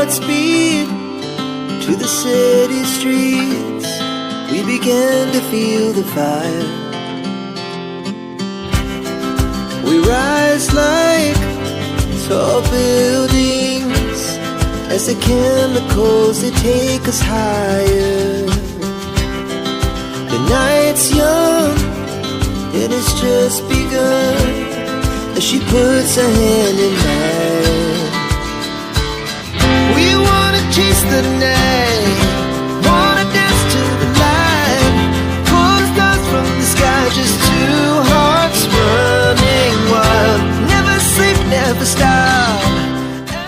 hearts beat to the city streets. We began to feel the fire. We rise like tall buildings as the chemicals they take us higher. The night's young and it's just begun as she puts her hand in mine. We wanna chase the night, wanna dance to the light, pull the stars from the sky, just two hearts running wild, never sleep, never stop.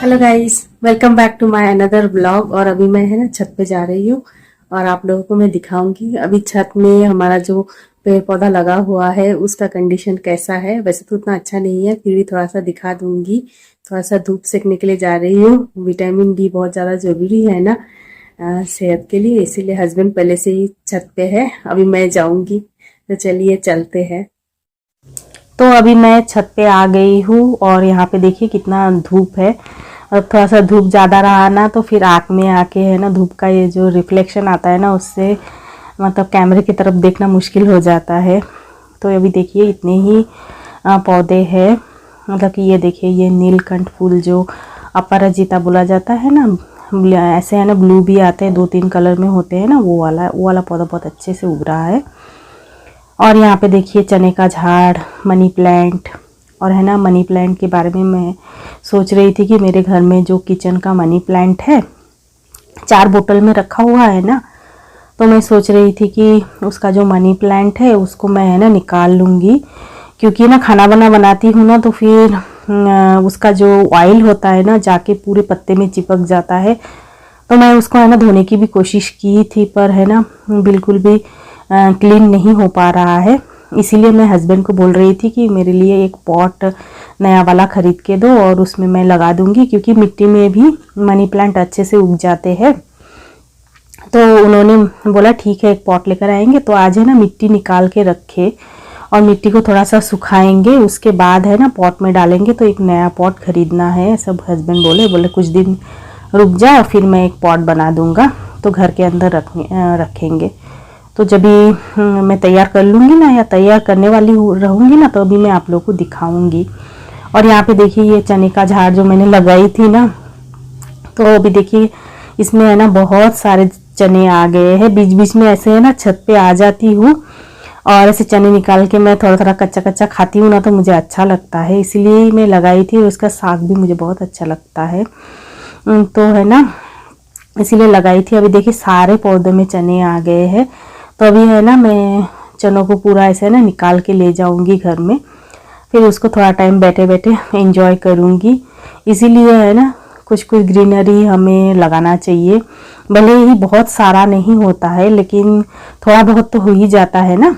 Hello guys, welcome back to my another blog. और अभी मैं है ना छत पे जा रही हूँ और आप लोगों को मैं दिखाऊंगी अभी छत में हमारा जो पेड़ पौधा लगा हुआ है उसका कंडीशन कैसा है। वैसे तो उतना अच्छा नहीं है, फिर भी थोड़ा सा दिखा दूंगी। थोड़ा सा धूप सेकने के लिए जा रही हूँ। विटामिन डी बहुत ज़्यादा ज़रूरी है ना सेहत के लिए, इसीलिए हस्बैंड पहले से ही छत पे है, अभी मैं जाऊंगी। तो चलिए चलते हैं। तो अभी मैं छत पे आ गई हूँ और यहाँ पे देखिए कितना धूप है। और थोड़ा सा धूप ज़्यादा रहा ना तो फिर आँख में आके है ना धूप का ये जो रिफ्लेक्शन आता है ना उससे मतलब कैमरे की तरफ देखना मुश्किल हो जाता है। तो अभी देखिए इतने ही पौधे हैं, मतलब कि ये देखिए ये नीलकंठ फूल जो अपराजिता बोला जाता है ना, ऐसे है ना ब्लू भी आते हैं, 2-3 कलर में होते हैं ना, वो वाला पौधा बहुत अच्छे से उग रहा है। और यहाँ पे देखिए चने का झाड़, मनी प्लांट। और है ना मनी प्लांट के बारे में मैं सोच रही थी कि मेरे घर में जो किचन का मनी प्लांट है 4 बोतल में रखा हुआ है ना, तो मैं सोच रही थी कि उसका जो मनी प्लांट है उसको मैं है ना निकाल लूँगी, क्योंकि ना खाना बनाती हूँ ना तो फिर उसका जो ऑयल होता है ना जाके पूरे पत्ते में चिपक जाता है। तो मैं उसको है ना धोने की भी कोशिश की थी, पर है ना बिल्कुल भी क्लीन नहीं हो पा रहा है। इसीलिए मैं हस्बैंड को बोल रही थी कि मेरे लिए एक पॉट नया वाला ख़रीद के दो और उसमें मैं लगा दूँगी, क्योंकि मिट्टी में भी मनी प्लांट अच्छे से उग जाते हैं। तो उन्होंने बोला ठीक है एक पॉट लेकर आएंगे। तो आज है ना मिट्टी निकाल के रखे और मिट्टी को थोड़ा सा सुखाएंगे, उसके बाद है ना पॉट में डालेंगे। तो एक नया पॉट ख़रीदना है, सब हस्बैंड बोले कुछ दिन रुक जा फिर मैं एक पॉट बना दूँगा तो घर के अंदर रखेंगे। तो जब भी मैं तैयार कर लूँगी ना या तैयार करने वाली रहूँगी ना तो अभी मैं आप लोगों को दिखाऊँगी। और यहाँ पे देखिए ये चने का झाड़ जो मैंने लगाई थी ना, तो अभी देखिए इसमें है ना बहुत सारे चने आ गए हैं। बीच बीच में ऐसे है ना छत पे आ जाती हूँ और ऐसे चने निकाल के मैं थोड़ा थोड़ा कच्चा कच्चा खाती हूँ ना तो मुझे अच्छा लगता है, इसलिए मैं लगाई थी। उसका साग भी मुझे बहुत अच्छा लगता है, तो है ना इसीलिए लगाई थी। अभी देखिए सारे पौधे में चने आ गए हैं। तो अभी है ना मैं चनों को पूरा ऐसे ना निकाल के ले जाऊंगी घर में, फिर उसको थोड़ा टाइम बैठे बैठे एंजॉय करूंगी। इसीलिए है ना कुछ कुछ ग्रीनरी हमें लगाना चाहिए, भले ही बहुत सारा नहीं होता है लेकिन थोड़ा बहुत तो हो ही जाता है ना,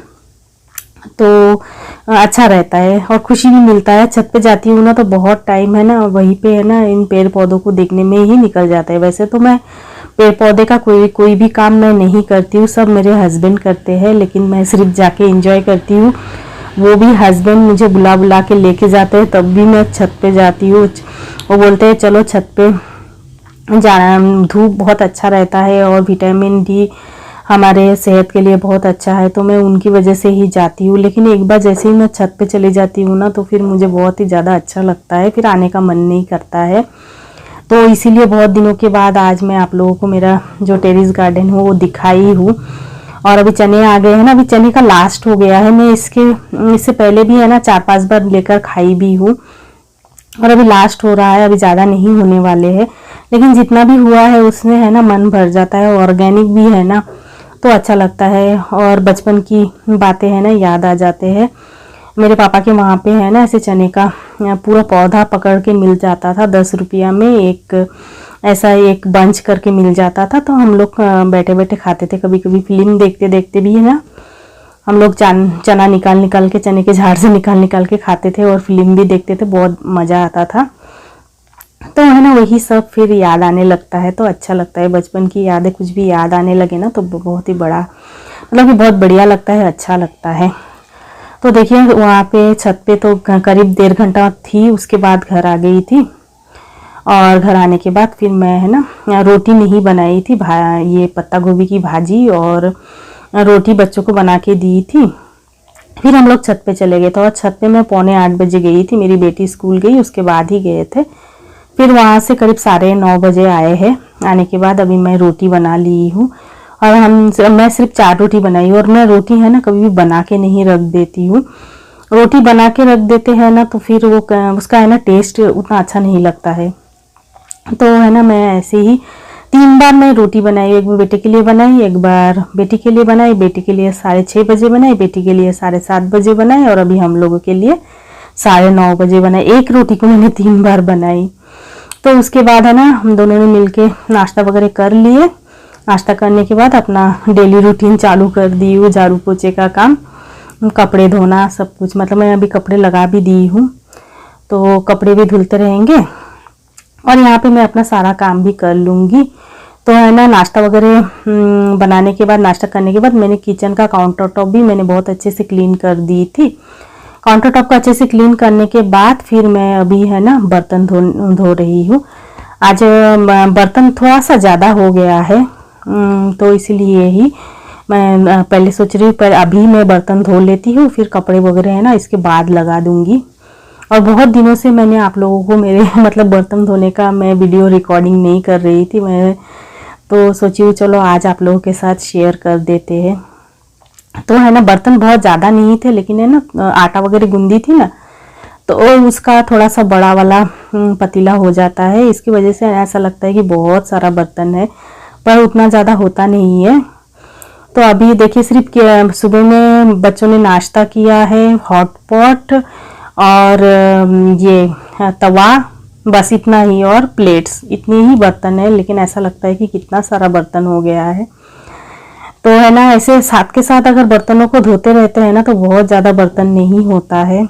तो अच्छा रहता है और खुशी भी मिलता है। छत पे जाती हूँ ना तो बहुत टाइम है ना वहीं पे है ना इन पेड़ पौधों को देखने में ही निकल जाता है। वैसे तो मैं पेड़ पौधे का कोई भी काम मैं नहीं करती हूँ, सब मेरे हस्बैंड करते हैं, लेकिन मैं सिर्फ जाके एंजॉय करती हूँ। वो भी हस्बैंड मुझे बुला के लेके जाते हैं तब भी मैं छत पे जाती हूँ। वो बोलते हैं चलो छत पे जाना, धूप बहुत अच्छा रहता है और विटामिन डी हमारे सेहत के लिए बहुत अच्छा है, तो मैं उनकी वजह से ही जाती हूँ। लेकिन एक बार जैसे ही मैं छत पे चली जाती हूँ ना तो फिर मुझे बहुत ही ज़्यादा अच्छा लगता है, फिर आने का मन नहीं करता है। तो इसीलिए बहुत दिनों के बाद आज मैं आप लोगों को मेरा जो टेरेस गार्डन है वो दिखाई हूँ। और अभी चने आ गए हैं ना, अभी चने का लास्ट हो गया है। मैं इससे पहले भी है ना 4-5 बार लेकर खाई भी हूँ और अभी लास्ट हो रहा है, अभी ज़्यादा नहीं होने वाले हैं, लेकिन जितना भी हुआ है उसमें है ना मन भर जाता है। ऑर्गेनिक भी है ना तो अच्छा लगता है और बचपन की बातें है ना याद आ जाते हैं। मेरे पापा के वहाँ पे है ना ऐसे चने का पूरा पौधा पकड़ के मिल जाता था, 10 रुपया में एक ऐसा एक बंच करके मिल जाता था। तो हम लोग बैठे बैठे खाते थे, कभी कभी फिल्म देखते देखते भी है ना हम लोग चना निकाल के चने के झाड़ से निकाल के खाते थे और फिल्म भी देखते थे, बहुत मज़ा आता था। तो है ना वही सब फिर याद आने लगता है तो अच्छा लगता है। बचपन की यादें कुछ भी याद आने लगे ना तो बहुत ही बड़ा मतलब कि बहुत बढ़िया लगता है, अच्छा लगता है। तो देखिए वहाँ पे छत पे तो करीब 1.5 घंटा थी, उसके बाद घर आ गई थी। और घर आने के बाद फिर मैं है ना रोटी नहीं बनाई थी, ये पत्ता गोभी की भाजी और रोटी बच्चों को बना के दी थी। फिर हम लोग छत पे चले गए थे और छत पे मैं 7:45 बजे गई थी, मेरी बेटी स्कूल गई उसके बाद ही गए थे। फिर वहाँ से करीब 9:30 बजे आए हैं। आने के बाद अभी मैं रोटी बना ली हूँ और मैं सिर्फ 4 रोटी बनाई और मैं रोटी है ना कभी भी बना के नहीं रख देती हूँ। रोटी बना के रख देते हैं ना तो फिर वो उसका है ना टेस्ट उतना अच्छा नहीं लगता है। तो है ना मैं ऐसे ही 3 बार मैं रोटी बनाई, एक बार बेटे के लिए बनाई, एक बार बेटी के लिए बनाई, बेटी के लिए 6:30 बजे बनाई, बेटी के लिए 7:30 बजे बनाई और अभी हम लोगों के लिए 9:30 बजे बनाई। एक रोटी को मैंने 3 बार बनाई। तो उसके बाद है ना हम दोनों ने मिलके नाश्ता वगैरह कर लिए। नाश्ता करने के बाद अपना डेली रूटीन चालू कर दी हूँ, झाड़ू पोछे का काम, कपड़े धोना सब कुछ। मतलब मैं अभी कपड़े लगा भी दी हूँ तो कपड़े भी धुलते रहेंगे और यहाँ पे मैं अपना सारा काम भी कर लूँगी। तो है ना नाश्ता वगैरह बनाने के बाद, नाश्ता करने के बाद मैंने किचन का काउंटर टॉप भी मैंने बहुत अच्छे से क्लीन कर दी थी। काउंटर टॉप को अच्छे से क्लीन करने के बाद फिर मैं अभी है ना बर्तन धो रही हूँ। आज बर्तन थोड़ा सा ज़्यादा हो गया है तो इसलिए ही मैं पहले सोच रही हूँ पर अभी मैं बर्तन धो लेती हूँ, फिर कपड़े वगैरह है ना इसके बाद लगा दूंगी। और बहुत दिनों से मैंने आप लोगों को मेरे मतलब बर्तन धोने का मैं वीडियो रिकॉर्डिंग नहीं कर रही थी, मैं तो सोची हूँ चलो आज आप लोगों के साथ शेयर कर देते हैं। तो है ना बर्तन बहुत ज़्यादा नहीं थे लेकिन है ना आटा वगैरह गूंदी थी ना तो उसका थोड़ा सा बड़ा वाला पतीला हो जाता है, इसकी वजह से ऐसा लगता है कि बहुत सारा बर्तन है पर उतना ज़्यादा होता नहीं है। तो अभी देखिए सिर्फ सुबह में बच्चों ने नाश्ता किया है, हॉट पॉट और ये तवा, बस इतना ही, और प्लेट्स, इतनी ही बर्तन है लेकिन ऐसा लगता है कि कितना सारा बर्तन हो गया है। तो है ना ऐसे साथ के साथ अगर बर्तनों को धोते रहते हैं ना तो बहुत ज़्यादा बर्तन नहीं होता है।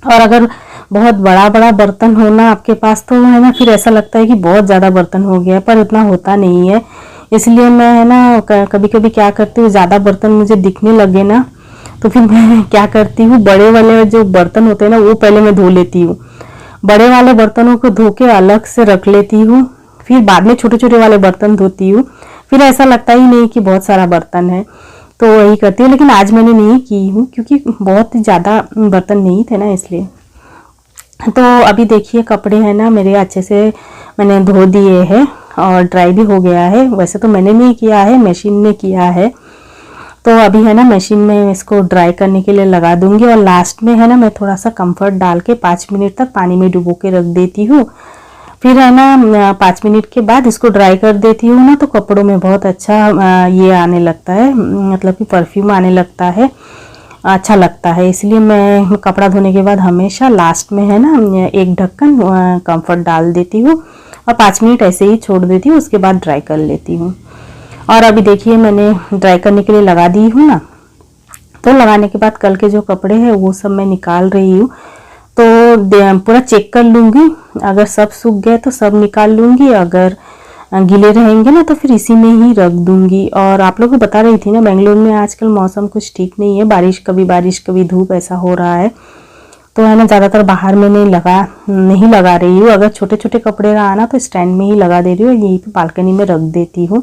और अगर बहुत बड़ा बड़ा बर्तन हो ना आपके पास तो है ना फिर ऐसा लगता है कि बहुत ज़्यादा बर्तन हो गया पर उतना होता नहीं है। इसलिए मैं है ना कभी कभी क्या करती हूँ, ज़्यादा बर्तन मुझे दिखने लगे ना तो फिर मैं क्या करती हूँ, बड़े वाले जो बर्तन होते हैं ना वो पहले मैं धो लेती हूँ। बड़े वाले बर्तनों को धो के अलग से रख लेती हूँ, फिर बाद में छोटे छोटे वाले बर्तन धोती हूँ। फिर ऐसा लगता ही नहीं कि बहुत सारा बर्तन है, तो वही करती हूँ। लेकिन आज मैंने नहीं की हूँ क्योंकि बहुत ज़्यादा बर्तन नहीं थे ना इसलिए। तो अभी देखिए कपड़े हैं ना मेरे अच्छे से मैंने धो दिए हैं और ड्राई भी हो गया है। वैसे तो मैंने नहीं किया है, मशीन ने किया है। तो अभी है ना मशीन में इसको ड्राई करने के लिए लगा दूंगी और लास्ट में है ना मैं थोड़ा सा कंफर्ट डाल के 5 मिनट तक पानी में डुबो के रख देती हूँ। फिर है ना 5 मिनट के बाद इसको ड्राई कर देती हूँ ना तो कपड़ों में बहुत अच्छा ये आने लगता है, मतलब कि परफ्यूम आने लगता है, अच्छा लगता है। इसलिए मैं कपड़ा धोने के बाद हमेशा लास्ट में है ना एक ढक्कन कंफर्ट डाल देती हूँ और 5 मिनट ऐसे ही छोड़ देती हूँ, उसके बाद ड्राई कर लेती हूँ। और अभी देखिए मैंने ड्राई करने के लिए लगा दी हूँ ना, तो लगाने के बाद कल के जो कपड़े हैं वो सब मैं निकाल रही हूँ। तो पूरा चेक कर लूँगी, अगर सब सूख गए तो सब निकाल लूँगी, अगर गीले रहेंगे ना तो फिर इसी में ही रख दूँगी। और आप लोगों को बता रही थी ना बेंगलोर में आजकल मौसम कुछ ठीक नहीं है, बारिश कभी धूप ऐसा हो रहा है। तो है ना ज़्यादातर बाहर में नहीं लगा रही हूँ। अगर छोटे छोटे कपड़े रहा ना तो स्टैंड में ही लगा दे रही हूँ, यहीं पे बालकनी में रख देती हूँ।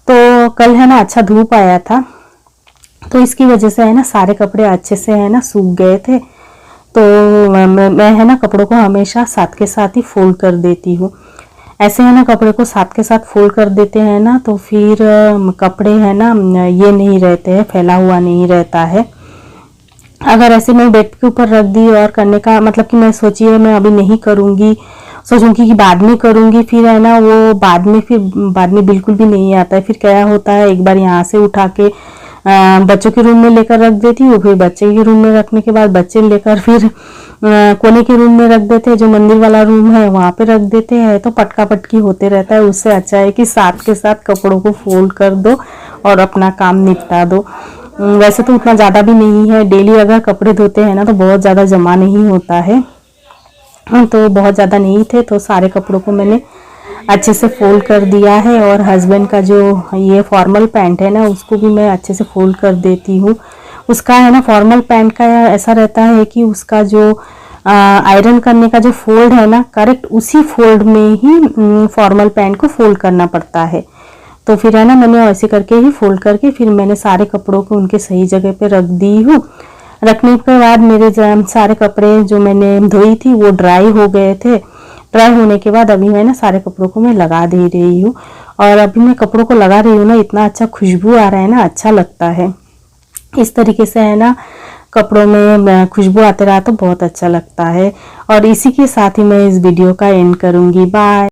तो कल है ना अच्छा धूप आया था तो इसकी वजह से है ना सारे कपड़े अच्छे से है ना सूख गए थे। तो मैं है ना कपड़ों को हमेशा साथ के साथ ही फोल्ड कर देती हूँ। ऐसे है ना कपड़े को साथ के साथ फोल्ड कर देते हैं ना तो फिर कपड़े है ना ये नहीं रहते हैं, फैला हुआ नहीं रहता है। अगर ऐसे मैं बेड के ऊपर रख दी और करने का मतलब कि मैं सोचिए मैं अभी नहीं करूँगी, सोचूंगी कि बाद में करूँगी, फिर है ना वो बाद में बिल्कुल भी नहीं आता है। फिर क्या होता है, एक बार यहाँ से उठा के बच्चों के रूम में लेकर रख देती हूँ, फिर बच्चे के रूम में रखने के बाद बच्चे लेकर फिर कोने के रूम में रख देते हैं, जो मंदिर वाला रूम है वहाँ पे रख देते हैं। तो पटका पटकी होते रहता है। उससे अच्छा है कि साथ के साथ कपड़ों को फोल्ड कर दो और अपना काम निपटा दो। वैसे तो उतना ज़्यादा भी नहीं है, डेली अगर कपड़े धोते हैं ना तो बहुत ज़्यादा जमा नहीं होता है, तो बहुत ज़्यादा नहीं थे। तो सारे कपड़ों को मैंने अच्छे से फोल्ड कर दिया है। और हस्बैंड का जो ये फॉर्मल पैंट है ना उसको भी मैं अच्छे से फोल्ड कर देती हूँ। उसका है ना फॉर्मल पैंट का ऐसा रहता है कि उसका जो आयरन करने का जो फोल्ड है ना, करेक्ट उसी फोल्ड में ही फॉर्मल पैंट को फोल्ड करना पड़ता है। तो फिर है ना, मैंने ऐसे करके ही फोल्ड करके फिर मैंने सारे कपड़ों को उनके सही जगह पे रख दी हूँ। रखने के बाद मेरे सारे कपड़े जो मैंने धोई थी वो ड्राई हो गए थे। ड्राई होने के बाद अभी मैं ना सारे कपड़ों को मैं लगा दे रही हूँ। और अभी मैं कपड़ों को लगा रही हूँ ना, इतना अच्छा खुशबू आ रहा है ना, अच्छा लगता है। इस तरीके से है ना कपड़ों में खुशबू आते रहा तो बहुत अच्छा लगता है। और इसी के साथ ही मैं इस वीडियो का एंड करूँगी। बाय।